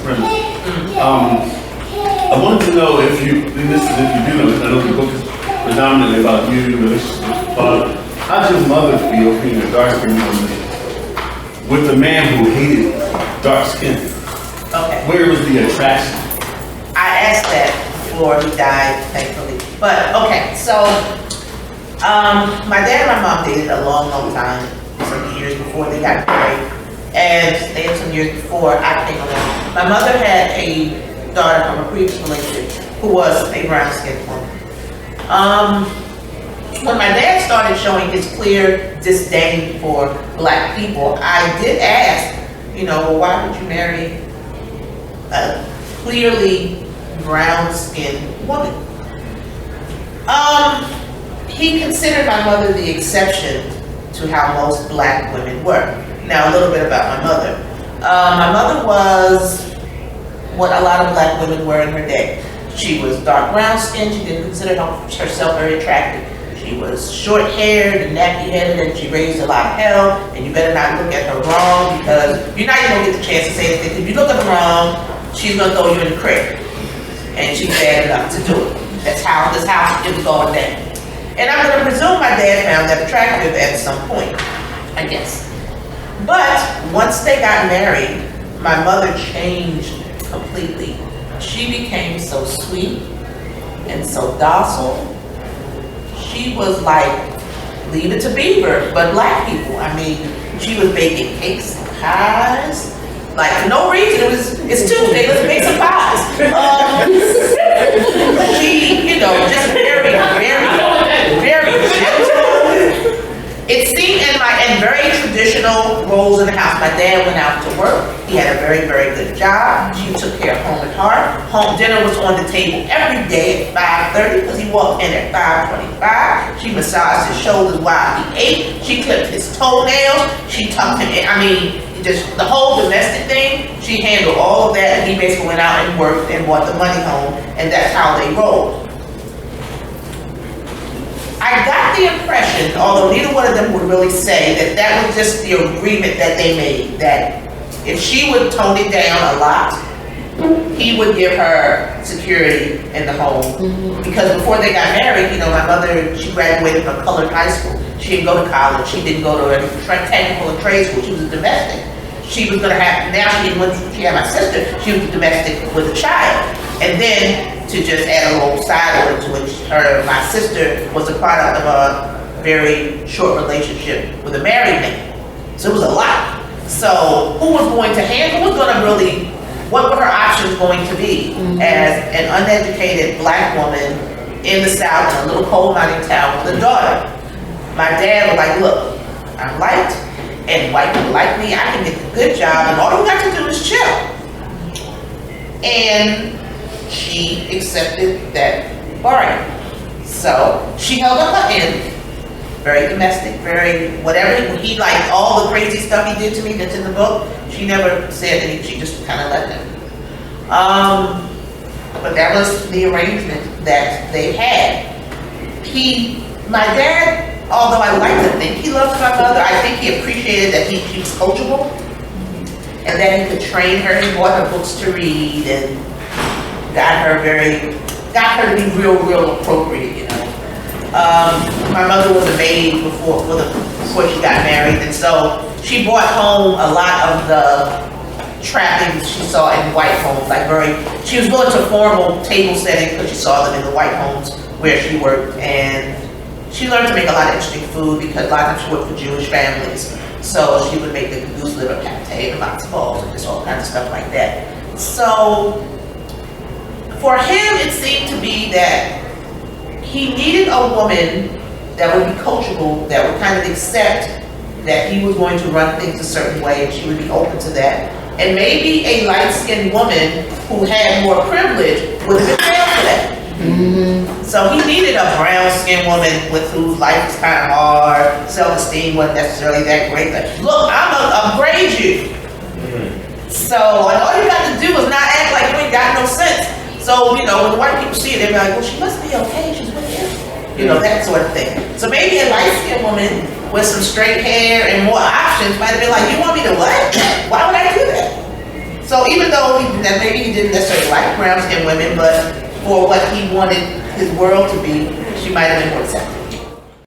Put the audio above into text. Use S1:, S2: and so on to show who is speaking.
S1: premise. I wanted to know if you, and this is if you do know, because I know the book is predominantly about you, your relationship with your father. How does your mother feel being a dark-skinned woman with a man who hated dark skin?
S2: Okay.
S1: Where was the attraction?
S2: I asked that before he died, thankfully. But, okay, so, my dad and my mom dated a long, long time, some years before they got married. And they had some years before I came along. My mother had a daughter from a previous relationship who was a brown-skinned woman. When my dad started showing his clear disdain for black people, I did ask, well, why would you marry a clearly brown-skinned woman? He considered my mother the exception to how most black women were. Now, a little bit about my mother. My mother was what a lot of black women were in her day. She was dark brown skinned. She didn't consider herself very attractive. She was short haired and nappy headed, and she raised a lot of hell. And you better not look at her wrong, because you're not even gonna get the chance to say anything. If you look at her wrong, she's gonna throw you in the creek, and she's bad enough to do it. That's how it was going down. And I'm gonna presume my dad found that attractive at some point, I guess. But once they got married, my mother changed completely. She became so sweet and so docile. She was like, leave it to Beaver, but black people. I mean, she was baking cakes and pies. Like, for no reason, it's Tuesday, let's make some pies. She, just very, very, very gentle. It seemed, and very traditional roles in the house. My dad went out to work. He had a very, very good job. She took care of home and hearth. Home dinner was on the table every day at 5:30 because he walked in at 5:25. She massaged his shoulders while he ate. She clipped his toenails. She tucked him in. I mean, just the whole domestic thing, she handled all of that. And he basically went out and worked and brought the money home, and that's how they rolled. I got the impression, although neither one of them would really say, that was just the agreement that they made, that if she would tone it down a lot, he would give her security in the home. Because before they got married, my mother, she graduated from colored high school. She didn't go to college. She didn't go to a technical or trade school. She was a domestic. She was gonna have, now she had my sister, she was a domestic with a child. And then, to just add a little side order to it, my sister was a product of a very short relationship with a married man. So it was a lot. So what was going to what were her options going to be as an uneducated black woman in the South in a little coal mining town with a daughter? My dad was like, look, I'm light, and white people like me, I can get a good job, and all you got to do is chill. And she accepted that bargain. So she held up her end, very domestic, very whatever. He liked all the crazy stuff he did to me that's in the book. She never said anything, she just kind of let him. But that was the arrangement that they had. My dad, although I like to think he loved my mother, I think he appreciated that she was coachable and that he could train her. He bought her books to read and got her to be real appropriate, My mother was a maid before she got married, and so she brought home a lot of the trappings she saw in white homes, she was going to formal table setting because she saw them in the white homes where she worked, and she learned to make a lot of interesting food because a lot of times she worked for Jewish families. So she would make the goose liver pate and matzo balls and just all kinds of stuff like that. So for him, it seemed to be that he needed a woman that would be coachable, that would kind of accept that he was going to run things a certain way and she would be open to that. And maybe a light-skinned woman who had more privilege would have been down for that. So he needed a brown-skinned woman with whose life was kind of hard, self-esteem wasn't necessarily that great. Like, look, I'm gonna upgrade you. So and all you got to do is not act like you ain't got no sense. So, when the white people see it, they're like, well, she must be okay, she's with him. That sort of thing. So maybe a light-skinned woman with some straight hair and more options might have been like, you want me to what? Why would I do that? So even though that maybe he didn't necessarily like brown skinned women, but for what he wanted his world to be, she might have been more accepting.